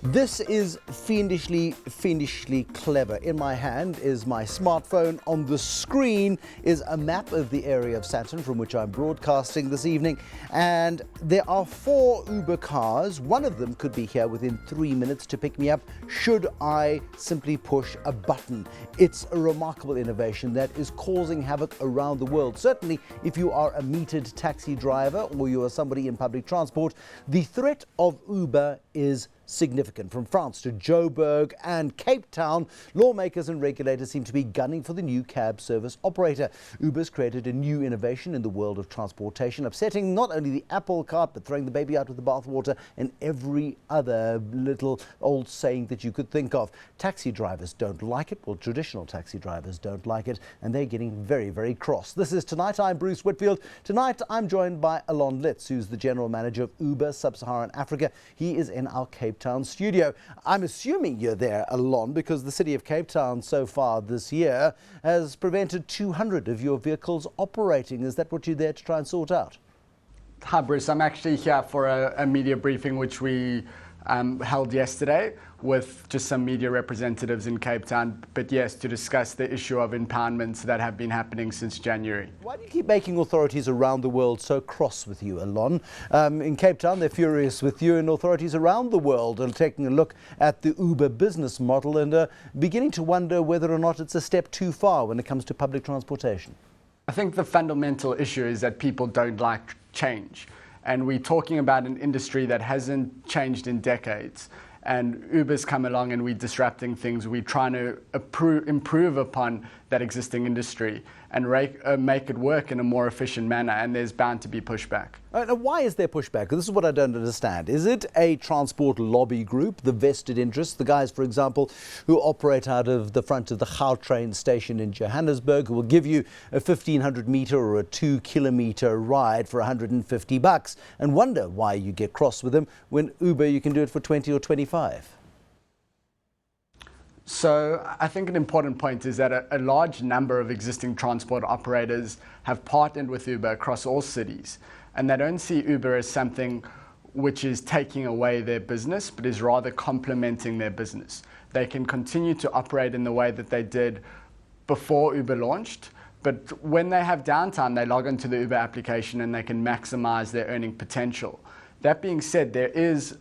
This is fiendishly clever. In my hand is my smartphone. On the screen is a map of the area of Saturn from which I'm broadcasting this evening. And there are 4 Uber cars. One of them could be here within 3 minutes to pick me up should I simply push a button. It's a remarkable innovation that is causing havoc around the world. Certainly, if you are a metered taxi driver or you are somebody in public transport, the threat of Uber is significant. From France to Joburg and Cape Town, lawmakers and regulators seem to be gunning for the new cab service operator. Uber's created a new innovation in the world of transportation, upsetting not only the apple cart, but throwing the baby out with the bathwater and every other little old saying that you could think of. Taxi drivers don't like it. Well, traditional taxi drivers don't like it, and they're getting very, very cross. This is Tonight. I'm Bruce Whitfield. Tonight, I'm joined by Alon Lits, who's the general manager of Uber Sub-Saharan Africa. He is in our Cape Town studio. I'm assuming you're there, Alon, because the city of Cape Town so far this year has prevented 200 of your vehicles operating. Is that what you're there to try and sort out? Hi, Bruce. I'm actually here for a media briefing which we held yesterday with just some media representatives in Cape Town, but yes, to discuss the issue of impoundments that have been happening since January. Why do you keep making authorities around the world so cross with you, Alon? In Cape Town, they're furious with you, and authorities around the world are taking a look at the Uber business model and beginning to wonder whether or not it's a step too far when it comes to public transportation. I think the fundamental issue is that people don't like change. And we're talking about an industry that hasn't changed in decades. And Uber's come along and we're disrupting things. We're trying to improve upon that existing industry and make it work in a more efficient manner. And there's bound to be pushback. Now, why is there pushback? This is what I don't understand. Is it a transport lobby group, the vested interests, the guys, for example, who operate out of the front of the Gautrain station in Johannesburg, who will give you a 1,500 meter or a 2 kilometer ride for $150 and wonder why you get cross with them when Uber you can do it for 20 or 25? So I think an important point is that a large number of existing transport operators have partnered with Uber across all cities, and they don't see Uber as something which is taking away their business, but is rather complementing their business. They can continue to operate in the way that they did before Uber launched, but when they have downtime, they log into the Uber application and they can maximize their earning potential. That being said, there is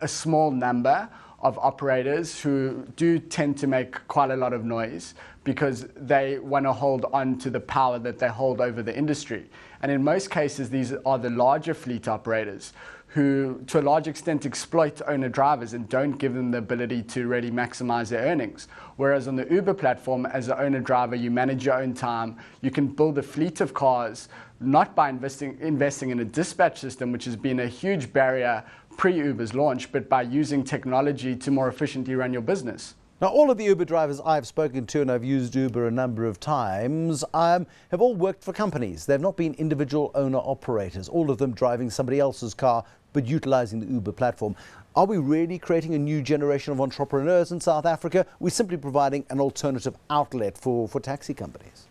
a small number of operators who do tend to make quite a lot of noise because they want to hold on to the power that they hold over the industry. And in most cases, these are the larger fleet operators who, to a large extent, exploit owner drivers and don't give them the ability to really maximize their earnings. Whereas on the Uber platform, as an owner driver, you manage your own time. You can build a fleet of cars, not by investing in a dispatch system, which has been a huge barrier pre-Uber's launch, but by using technology to more efficiently run your business. Now, all of the Uber drivers I've spoken to, and I've used Uber a number of times, have all worked for companies. They've not been individual owner operators, all of them driving somebody else's car, but utilizing the Uber platform. Are we really creating a new generation of entrepreneurs in South Africa? We're simply providing an alternative outlet for taxi companies.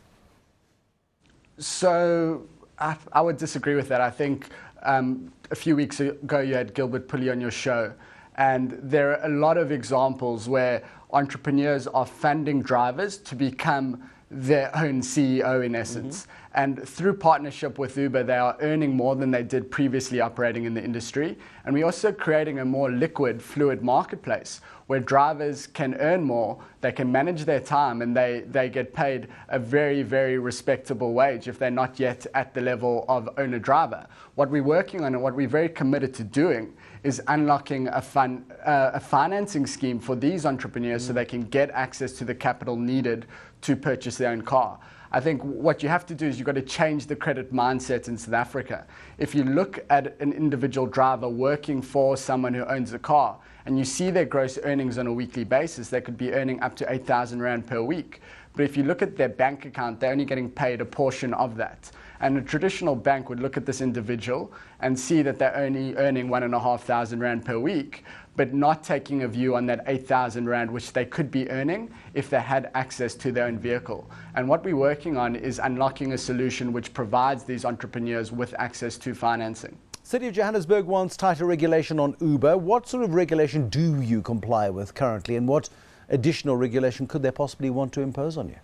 So I would disagree with that. I think a few weeks ago you had Gilbert Pulley on your show, and there are a lot of examples where entrepreneurs are funding drivers to become their own CEO in essence. And through partnership with Uber, they are earning more than they did previously operating in the industry. And we're also creating a more liquid, fluid marketplace where drivers can earn more, they can manage their time, and they get paid a very, very respectable wage if they're not yet at the level of owner-driver. What we're working on and what we're very committed to doing is unlocking a financing scheme for these entrepreneurs so they can get access to the capital needed to purchase their own car. I think what you have to do is you've got to change the credit mindset in South Africa. If you look at an individual driver working for someone who owns a car and you see their gross earnings on a weekly basis, they could be earning up to 8,000 Rand per week. But if you look at their bank account, they're only getting paid a portion of that. And a traditional bank would look at this individual and see that they're only earning 1,500 Rand per week, but not taking a view on that 8,000 Rand, which they could be earning if they had access to their own vehicle. And what we're working on is unlocking a solution which provides these entrepreneurs with access to financing. City of Johannesburg wants tighter regulation on Uber. What sort of regulation do you comply with currently, and what additional regulation could they possibly want to impose on you?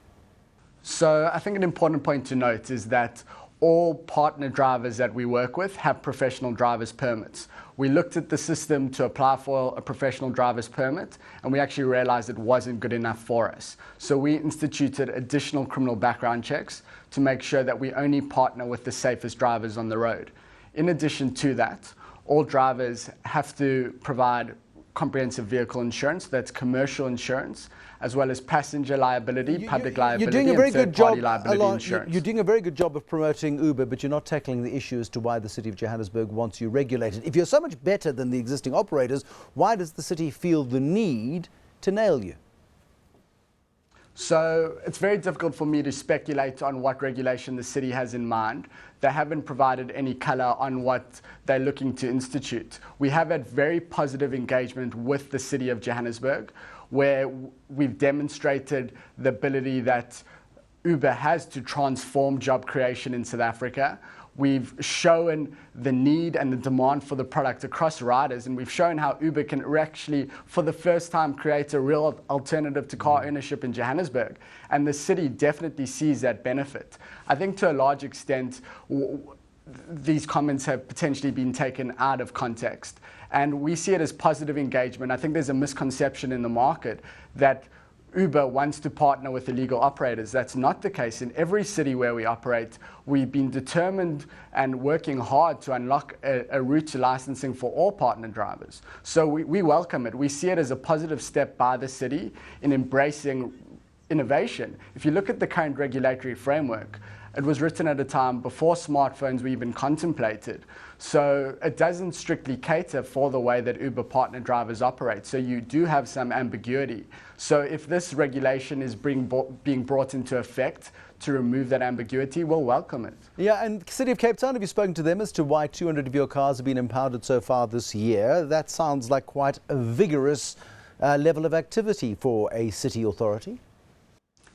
So I think an important point to note is that all partner drivers that we work with have professional driver's permits. We looked at the system to apply for a professional driver's permit, and we actually realized it wasn't good enough for us. So we instituted additional criminal background checks to make sure that we only partner with the safest drivers on the road. In addition to that, all drivers have to provide comprehensive vehicle insurance, that's commercial insurance, as well as passenger liability, public liability, and third-party liability insurance. You're doing a very good job of promoting Uber, but you're not tackling the issue as to why the City of Johannesburg wants you regulated. If you're so much better than the existing operators, why does the city feel the need to nail you? So it's very difficult for me to speculate on what regulation the city has in mind. They haven't provided any colour on what they're looking to institute. We have had very positive engagement with the City of Johannesburg, where we've demonstrated the ability that Uber has to transform job creation in South Africa. We've shown the need and the demand for the product across riders, and we've shown how Uber can actually, for the first time, create a real alternative to car ownership in Johannesburg. And the city definitely sees that benefit. I think to a large extent, these comments have potentially been taken out of context. And we see it as positive engagement. I think there's a misconception in the market that Uber wants to partner with illegal operators. That's not the case. In every city where we operate, we've been determined and working hard to unlock a route to licensing for all partner drivers. So we welcome it. We see it as a positive step by the city in embracing innovation. If you look at the current regulatory framework, it was written at a time before smartphones were even contemplated. So it doesn't strictly cater for the way that Uber partner drivers operate. So you do have some ambiguity. So if this regulation is being brought into effect to remove that ambiguity, we'll welcome it. Yeah, and City of Cape Town, have you spoken to them as to why 200 of your cars have been impounded so far this year? That sounds like quite a vigorous level of activity for a city authority.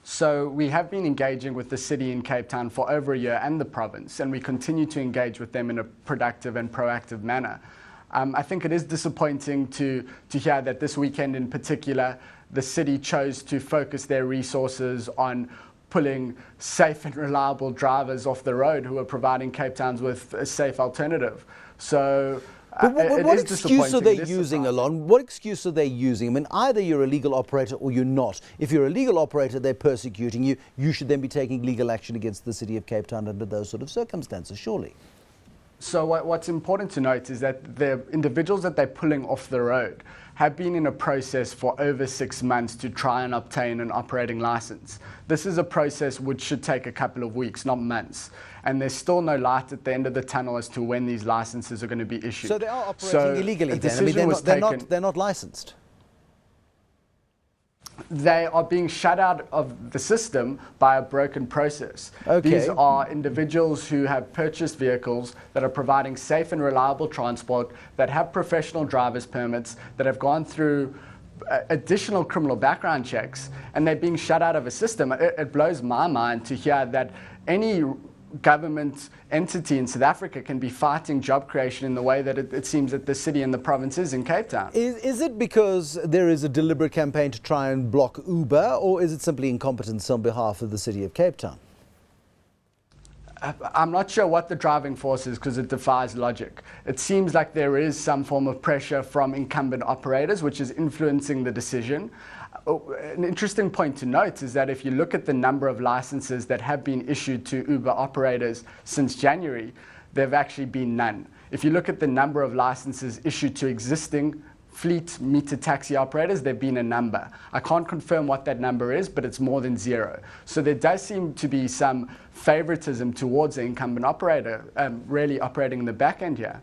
So we have been engaging with the city in Cape Town for over a year and the province, and we continue to engage with them in a productive and proactive manner. I think it is disappointing to hear that this weekend in particular, the city chose to focus their resources on pulling safe and reliable drivers off the road who are providing Cape Towns with a safe alternative. So what excuse are they using, Alon? What excuse are they using? I mean, either you're a legal operator or you're not. If you're a legal operator, they're persecuting you. You should then be taking legal action against the City of Cape Town under those sort of circumstances, surely. So what's important to note is that the individuals that they're pulling off the road have been in a process for over 6 months to try and obtain an operating license. This is a process which should take a couple of weeks, not months. And there's still no light at the end of the tunnel as to when these licenses are going to be issued. So they are operating illegally then? I mean, they're not licensed? They are being shut out of the system by a broken process. Okay. These are individuals who have purchased vehicles that are providing safe and reliable transport, that have professional driver's permits, that have gone through additional criminal background checks, and they're being shut out of a system. It blows my mind to hear that any government entity in South Africa can be fighting job creation in the way that it seems that the city and the province is in Cape Town. Is it because there is a deliberate campaign to try and block Uber, or is it simply incompetence on behalf of the City of Cape Town? I'm not sure what the driving force is because it defies logic. It seems like there is some form of pressure from incumbent operators which is influencing the decision. An interesting point to note is that if you look at the number of licenses that have been issued to Uber operators since January, there have actually been none. If you look at the number of licenses issued to existing fleet meter taxi operators, there have been a number. I can't confirm what that number is, but it's more than 0. So there does seem to be some favoritism towards the incumbent operator really operating in the back end here.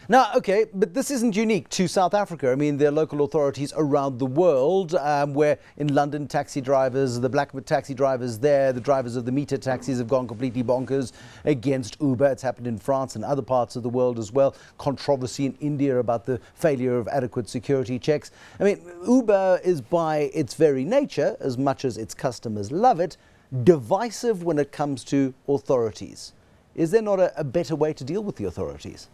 Now, okay, but this isn't unique to South Africa. I mean, there are local authorities around the world where in London, taxi drivers, the black taxi drivers there, the drivers of the meter taxis have gone completely bonkers against Uber. It's happened in France and other parts of the world as well. Controversy in India about the failure of adequate security checks. I mean, Uber is by its very nature, as much as its customers love it, divisive when it comes to authorities. Is there not a better way to deal with the authorities?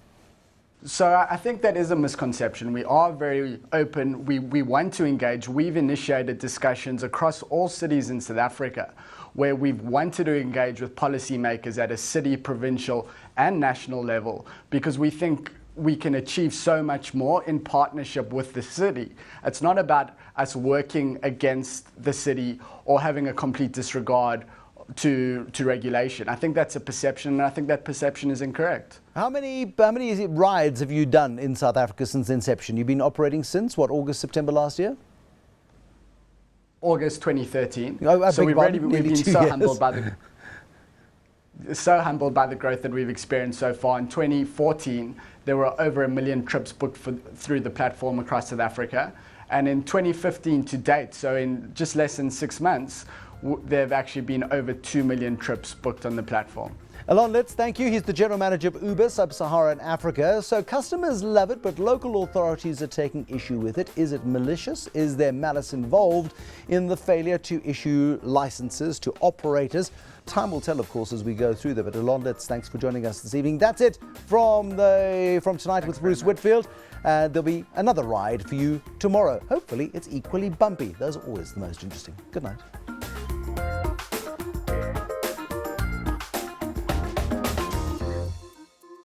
So I think that is a misconception. We are very open. We want to engage. We've initiated discussions across all cities in South Africa where we've wanted to engage with policymakers at a city, provincial and national level, because we think we can achieve so much more in partnership with the city. It's not about us working against the city or having a complete disregard to regulation. I think that's a perception, and I think that perception is incorrect. How many rides have you done in South Africa since inception? You've been operating since, what, August, September last year? August 2013. Oh, so we've been so years. humbled by the growth that we've experienced so far. In 2014, there were over 1 million trips booked through the platform across South Africa. And in 2015 to date, so in just less than 6 months, there have actually been over 2 million trips booked on the platform. Alon Lits, thank you. He's the General Manager of Uber, Sub-Saharan Africa. So customers love it, but local authorities are taking issue with it. Is it malicious? Is there malice involved in the failure to issue licenses to operators? Time will tell, of course, as we go through them. But Alon Lits, thanks for joining us this evening. That's it from Tonight with Bruce Whitfield. There'll be another ride for you tomorrow. Hopefully, it's equally bumpy. Those are always the most interesting. Good night.